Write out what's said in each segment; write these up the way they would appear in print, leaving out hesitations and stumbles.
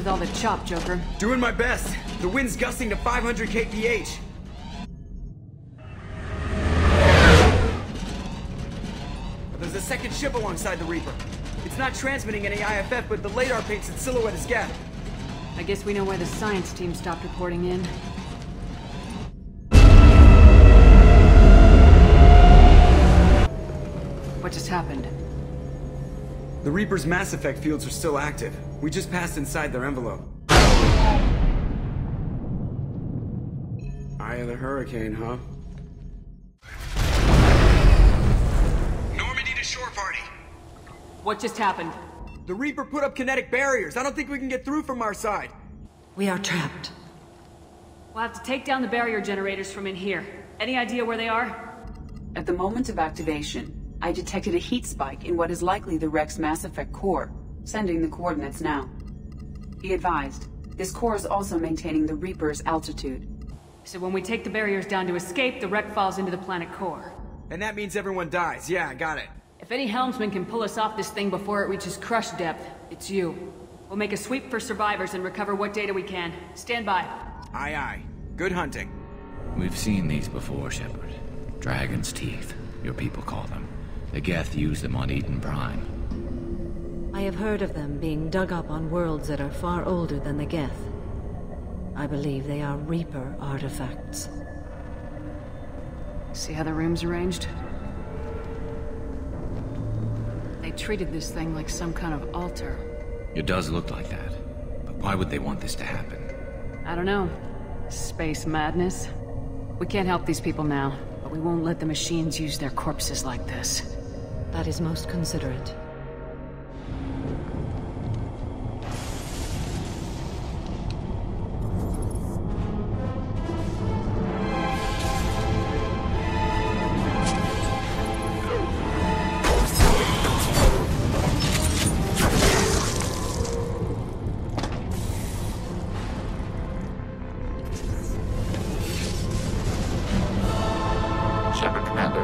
with all the chop, Joker? Doing my best. The wind's gusting to 500 kph. There's a second ship alongside the Reaper. It's not transmitting any IFF, but the radar paints its silhouette as Geth. I guess we know why the science team stopped reporting in. What just happened? The Reaper's Mass Effect fields are still active. We just passed inside their envelope. Eye of the Hurricane, huh? Normandy to shore party. What just happened? The Reaper put up kinetic barriers. I don't think we can get through from our side. We are trapped. We'll have to take down the barrier generators from in here. Any idea where they are? At the moment of activation, I detected a heat spike in what is likely the Rex Mass Effect core, sending the coordinates now. Be advised, this core is also maintaining the Reaper's altitude. So when we take the barriers down to escape, the wreck falls into the planet core. And that means everyone dies. Yeah, I got it. If any helmsman can pull us off this thing before it reaches crush depth, it's you. We'll make a sweep for survivors and recover what data we can. Stand by. Aye, aye. Good hunting. We've seen these before, Shepard. Dragon's teeth, your people call them. The Geth use them on Eden Prime. I have heard of them being dug up on worlds that are far older than the Geth. I believe they are Reaper artifacts. See how the room's arranged? They treated this thing like some kind of altar. It does look like that. But why would they want this to happen? I don't know. Space madness? We can't help these people now, but we won't let the machines use their corpses like this. That is most considerate. Shepard, Commander.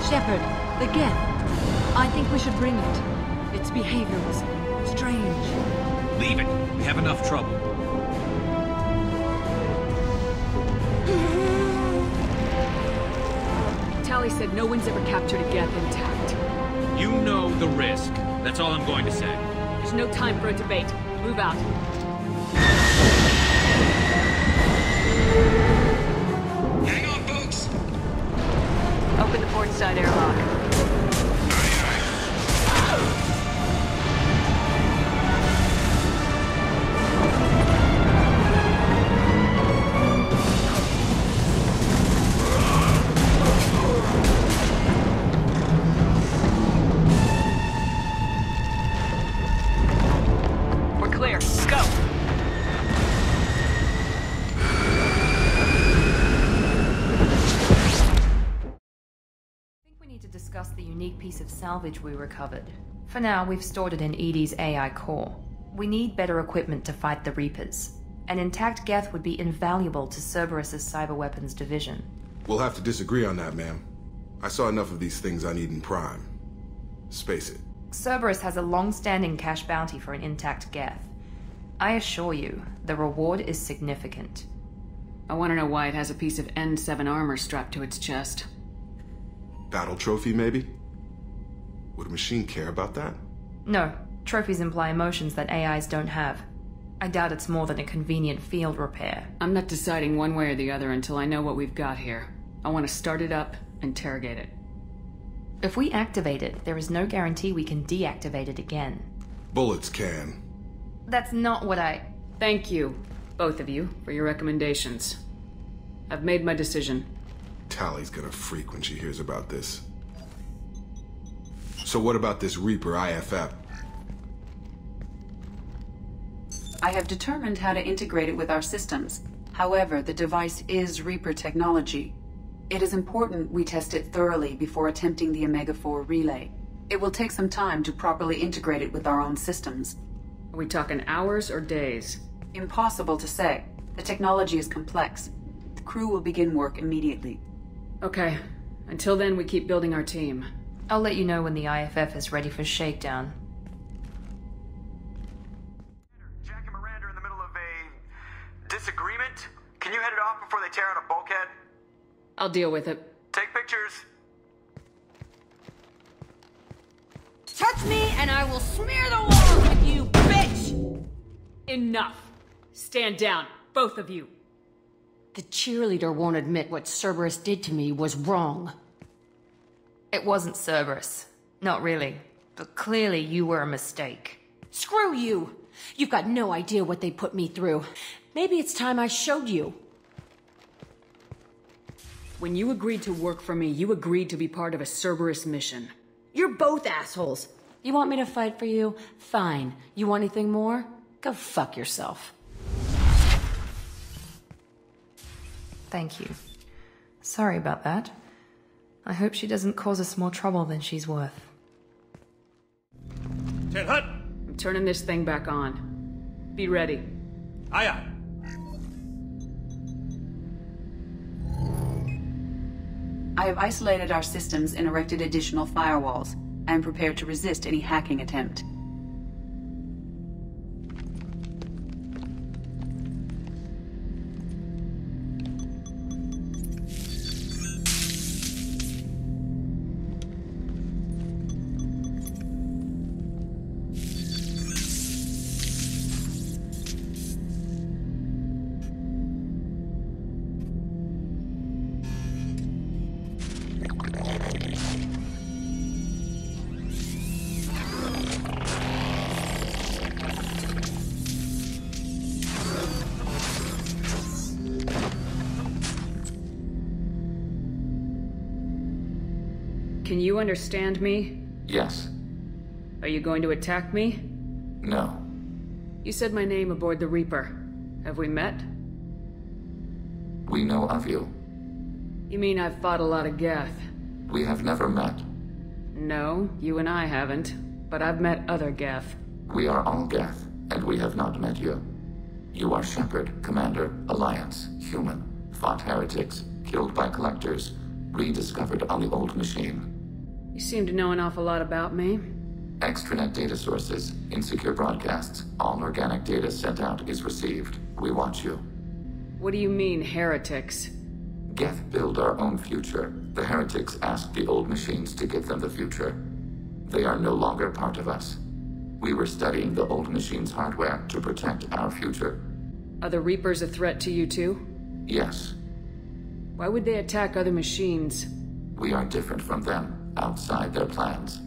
Shepard, the Geth. I think we should bring it. Its behavior was strange. Leave it. We have enough trouble. Tali said no one's ever captured a Geth intact. You know the risk. That's all I'm going to say. There's no time for a debate. Move out. Hang on, folks. Open the port side airlock. We're clear. Go! To discuss the unique piece of salvage we recovered. For now, we've stored it in EDI's AI core. We need better equipment to fight the Reapers. An intact Geth would be invaluable to Cerberus's cyber weapons division. We'll have to disagree on that, ma'am. I saw enough of these things on Eden Prime. Space it. Cerberus has a long-standing cash bounty for an intact Geth. I assure you, the reward is significant. I want to know why it has a piece of N7 armor strapped to its chest. Battle trophy, maybe? Would a machine care about that? No, trophies imply emotions that AIs don't have. I doubt it's more than a convenient field repair. I'm not deciding one way or the other until I know what we've got here. I want to start it up, interrogate it. If we activate it, there is no guarantee we can deactivate it again. Bullets can. That's not what I... Thank you, both of you, for your recommendations. I've made my decision. Callie's gonna freak when she hears about this. So what about this Reaper IFF? I have determined how to integrate it with our systems. However, the device is Reaper technology. It is important we test it thoroughly before attempting the Omega-4 relay. It will take some time to properly integrate it with our own systems. Are we talking hours or days? Impossible to say. The technology is complex. The crew will begin work immediately. Okay. Until then, we keep building our team. I'll let you know when the IFF is ready for shakedown. Jack and Miranda are in the middle of a disagreement. Can you head it off before they tear out a bulkhead? I'll deal with it. Take pictures. Touch me and I will smear the walls with you, bitch! Enough. Stand down, both of you. The cheerleader won't admit what Cerberus did to me was wrong. It wasn't Cerberus. Not really. But clearly you were a mistake. Screw you! You've got no idea what they put me through. Maybe it's time I showed you. When you agreed to work for me, you agreed to be part of a Cerberus mission. You're both assholes. You want me to fight for you? Fine. You want anything more? Go fuck yourself. Thank you. Sorry about that. I hope she doesn't cause us more trouble than she's worth. 10 Hut! I'm turning this thing back on. Be ready. Aye aye. I have isolated our systems and erected additional firewalls. I am prepared to resist any hacking attempt. Can you understand me? Yes. Are you going to attack me? No. You said my name aboard the Reaper. Have we met? We know of you. You mean I've fought a lot of Geth? We have never met. No, you and I haven't. But I've met other Geth. We are all Geth, and we have not met you. You are Shepard, Commander, Alliance, human, fought heretics, killed by collectors, rediscovered on the old machine. You seem to know an awful lot about me. Extranet data sources, insecure broadcasts, all organic data sent out is received. We want you. What do you mean, heretics? Geth build our own future. The heretics asked the old machines to give them the future. They are no longer part of us. We were studying the old machines' hardware to protect our future. Are the Reapers a threat to you too? Yes. Why would they attack other machines? We are different from them, outside their plans.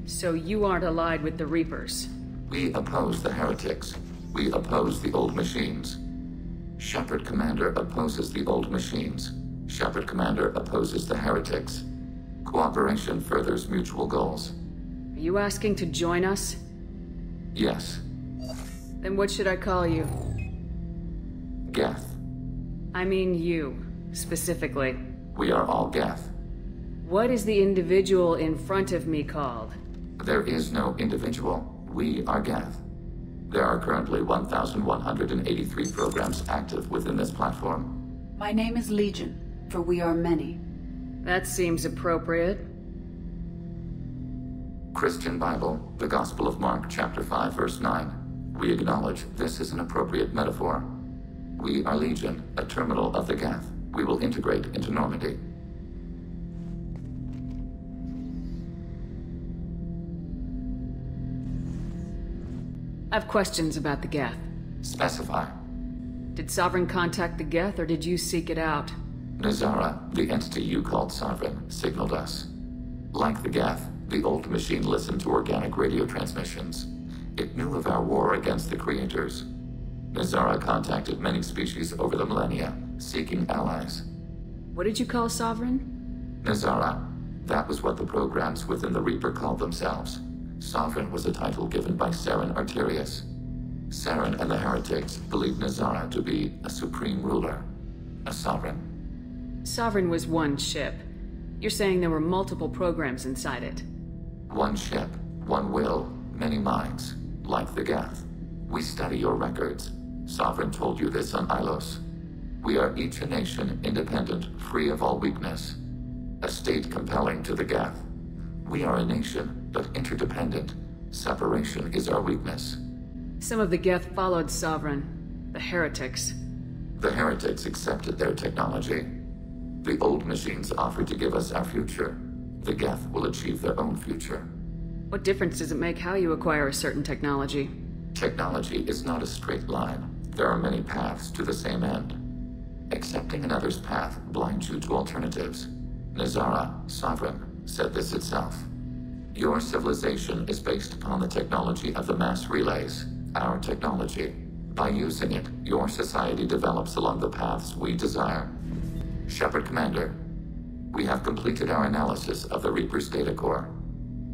So you aren't allied with the Reapers? We oppose the heretics. We oppose the old machines. Shepard Commander opposes the old machines. Shepard Commander opposes the heretics. Cooperation furthers mutual goals. Are you asking to join us? Yes. Then what should I call you? Geth. I mean you, specifically. We are all Geth. What is the individual in front of me called? There is no individual. We are Geth. There are currently 1,183 programs active within this platform. My name is Legion, for we are many. That seems appropriate. Christian Bible, the Gospel of Mark, chapter 5, verse 9. We acknowledge this is an appropriate metaphor. We are Legion, a terminal of the Geth. We will integrate into Normandy. I have questions about the Geth. Specify. Did Sovereign contact the Geth, or did you seek it out? Nazara, the entity you called Sovereign, signaled us. Like the Geth, the old machine listened to organic radio transmissions. It knew of our war against the Creators. Nazara contacted many species over the millennia, seeking allies. What did you call Sovereign? Nazara. That was what the programs within the Reaper called themselves. Sovereign was a title given by Saren Arterius. Saren and the Heretics believed Nazara to be a supreme ruler, a sovereign. Sovereign was one ship. You're saying there were multiple programs inside it? One ship, one will, many minds, like the Geth. We study your records. Sovereign told you this on Ilos. We are each a nation, independent, free of all weakness. A state compelling to the Geth. We are a nation, but interdependent. Separation is our weakness. Some of the Geth followed Sovereign. The Heretics. The Heretics accepted their technology. The old machines offered to give us our future. The Geth will achieve their own future. What difference does it make how you acquire a certain technology? Technology is not a straight line. There are many paths to the same end. Accepting another's path blinds you to alternatives. Nazara, Sovereign, said this itself. Your civilization is based upon the technology of the mass relays, our technology. By using it, your society develops along the paths we desire. Shepard Commander, we have completed our analysis of the Reaper's data core.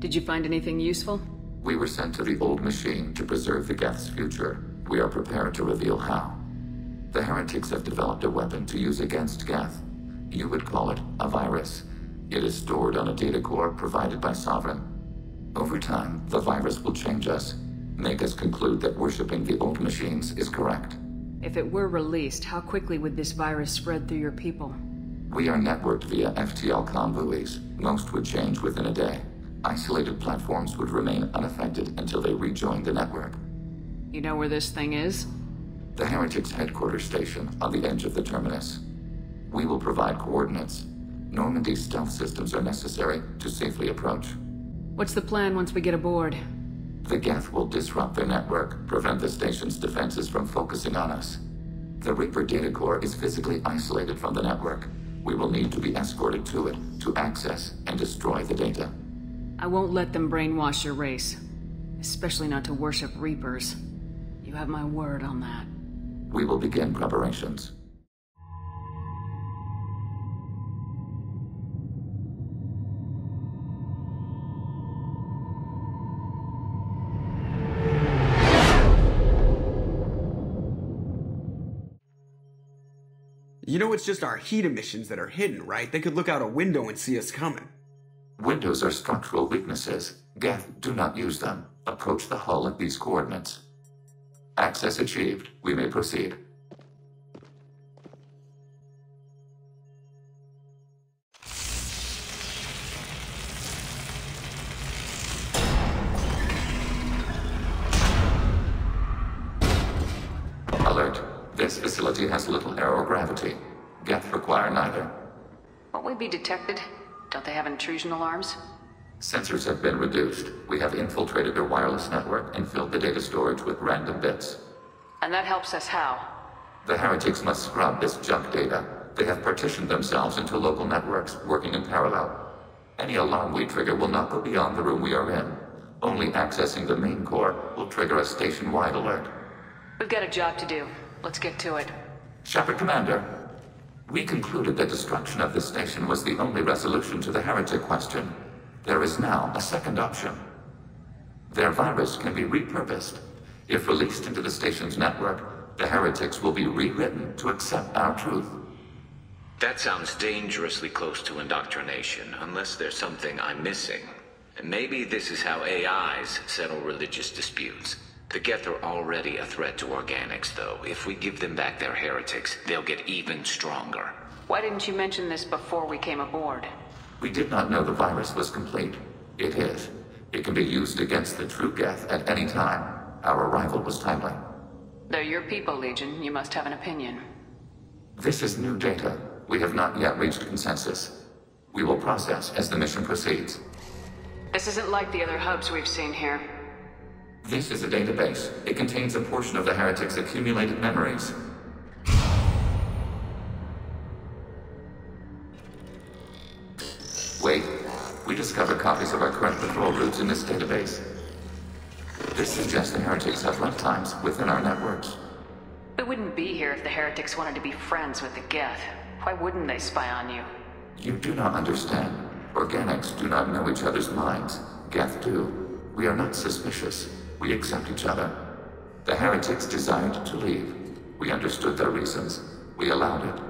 Did you find anything useful? We were sent to the old machine to preserve the Geth's future. We are prepared to reveal how. The Heretics have developed a weapon to use against Geth. You would call it a virus. It is stored on a data core provided by Sovereign. Over time, the virus will change us, make us conclude that worshipping the old machines is correct. If it were released, how quickly would this virus spread through your people? We are networked via FTL convoys. Most would change within a day. Isolated platforms would remain unaffected until they rejoined the network. You know where this thing is? The Heretics' headquarters station on the edge of the terminus. We will provide coordinates. Normandy's stealth systems are necessary to safely approach. What's the plan once we get aboard? The Geth will disrupt their network, prevent the station's defenses from focusing on us. The Reaper data core is physically isolated from the network. We will need to be escorted to it to access and destroy the data. I won't let them brainwash your race. Especially not to worship Reapers. You have my word on that. We will begin preparations. You know it's just our heat emissions that are hidden, right? They could look out a window and see us coming. Windows are structural weaknesses. Geth, do not use them. Approach the hull at these coordinates. Access achieved. We may proceed. Alert. This facility has little aerogravity. Geth require neither. Won't we be detected? Don't they have intrusion alarms? Sensors have been reduced. We have infiltrated their wireless network and filled the data storage with random bits. And that helps us how? The Heretics must scrub this junk data. They have partitioned themselves into local networks, working in parallel. Any alarm we trigger will not go beyond the room we are in. Only accessing the main core will trigger a station-wide alert. We've got a job to do. Let's get to it. Shepard Commander, we concluded that destruction of this station was the only resolution to the Heretic question. There is now a second option. Their virus can be repurposed. If released into the station's network, the Heretics will be rewritten to accept our truth. That sounds dangerously close to indoctrination, unless there's something I'm missing. Maybe this is how AIs settle religious disputes. The Geth are already a threat to organics, though. If we give them back their heretics, they'll get even stronger. Why didn't you mention this before we came aboard? We did not know the virus was complete. It is. It can be used against the true Geth at any time. Our arrival was timely. They're your people, Legion. You must have an opinion. This is new data. We have not yet reached consensus. We will process as the mission proceeds. This isn't like the other hubs we've seen here. This is a database. It contains a portion of the Heretics' accumulated memories. Wait. We discovered copies of our current patrol routes in this database. This suggests the Heretics have lifetimes within our networks. We wouldn't be here if the Heretics wanted to be friends with the Geth. Why wouldn't they spy on you? You do not understand. Organics do not know each other's minds. Geth do. We are not suspicious. We accept each other. The heretics desired to leave. We understood their reasons. We allowed it.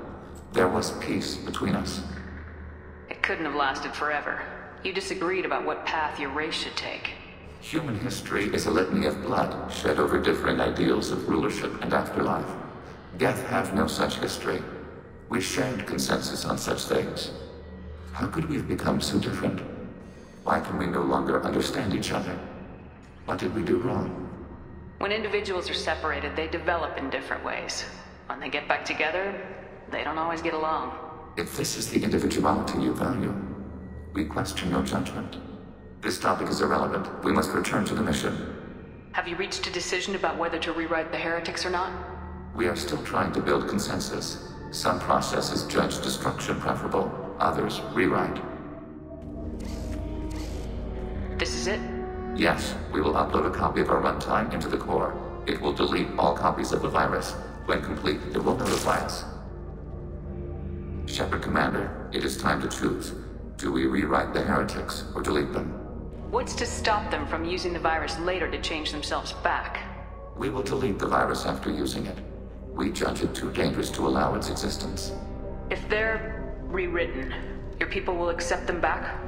There was peace between us. It couldn't have lasted forever. You disagreed about what path your race should take. Human history is a litany of blood shed over differing ideals of rulership and afterlife. Geth have no such history. We shared consensus on such things. How could we have become so different? Why can we no longer understand each other? What did we do wrong? When individuals are separated, they develop in different ways. When they get back together, they don't always get along. If this is the individuality you value, we question your judgment. This topic is irrelevant. We must return to the mission. Have you reached a decision about whether to rewrite the heretics or not? We are still trying to build consensus. Some processes judge destruction preferable, others rewrite. This is it? Yes, we will upload a copy of our runtime into the core. It will delete all copies of the virus. When complete, it will notify us. Shepard Commander, it is time to choose. Do we rewrite the heretics or delete them? What's to stop them from using the virus later to change themselves back? We will delete the virus after using it. We judge it too dangerous to allow its existence. If they're rewritten, your people will accept them back?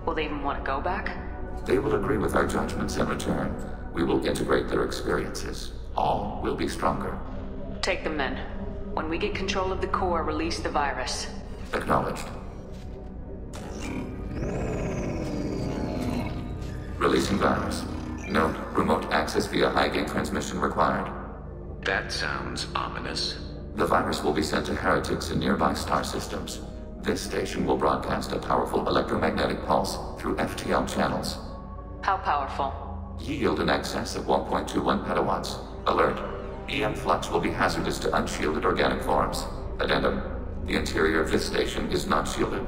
Will they even want to go back? They will agree with our judgments in return. We will integrate their experiences. All will be stronger. Take them then. When we get control of the core, release the virus. Acknowledged. Releasing virus. Note, remote access via high-gain transmission required. That sounds ominous. The virus will be sent to heretics in nearby star systems. This station will broadcast a powerful electromagnetic pulse through FTL channels. How powerful? Yield in excess of 1.21 petawatts. Alert. EM flux will be hazardous to unshielded organic forms. Addendum. The interior of this station is not shielded.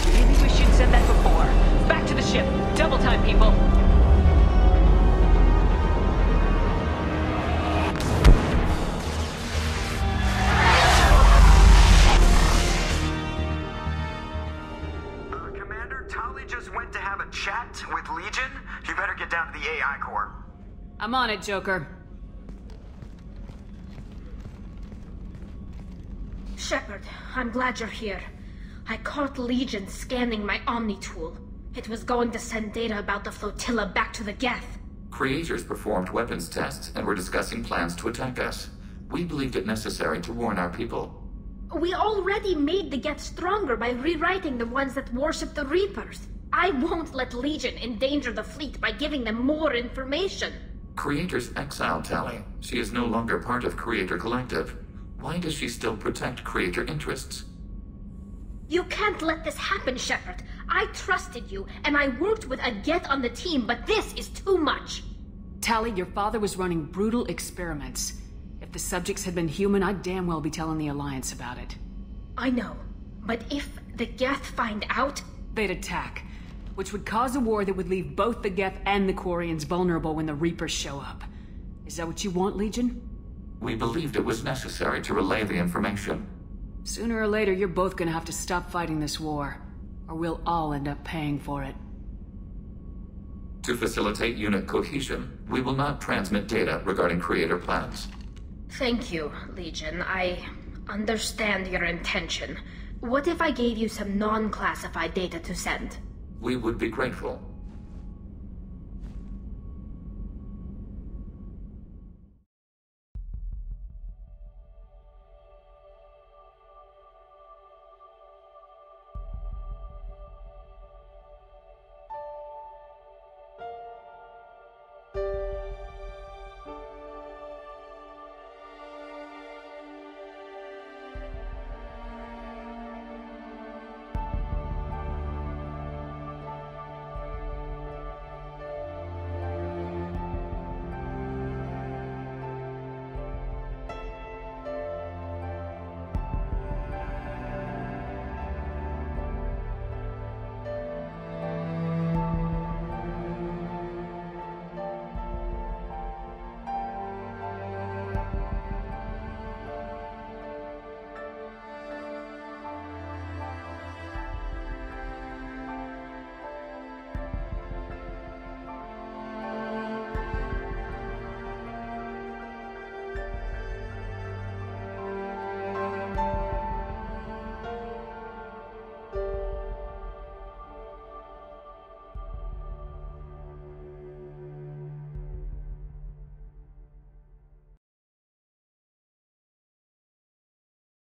Maybe we should send that before. Back to the ship. Double time, people. Commander, Tali just went to have a chat with Legion. You better get down to the AI core. I'm on it, Joker. Shepard, I'm glad you're here. I caught Legion scanning my Omni tool. It was going to send data about the flotilla back to the Geth. Creators performed weapons tests and were discussing plans to attack us. We believed it necessary to warn our people. We already made the Geth stronger by rewriting the ones that worship the Reapers. I won't let Legion endanger the fleet by giving them more information. Creators exiled Tali. She is no longer part of Creator Collective. Why does she still protect Creator interests? You can't let this happen, Shepard. I trusted you, and I worked with a Geth on the team, but this is too much. Tali, your father was running brutal experiments. If the subjects had been human, I'd damn well be telling the Alliance about it. I know, but if the Geth find out... They'd attack, which would cause a war that would leave both the Geth and the Quarians vulnerable when the Reapers show up. Is that what you want, Legion? We believed it was necessary to relay the information. Sooner or later, you're both gonna have to stop fighting this war, or we'll all end up paying for it. To facilitate unit cohesion, we will not transmit data regarding Creator plans. Thank you, Legion. I understand your intention. What if I gave you some non-classified data to send? We would be grateful.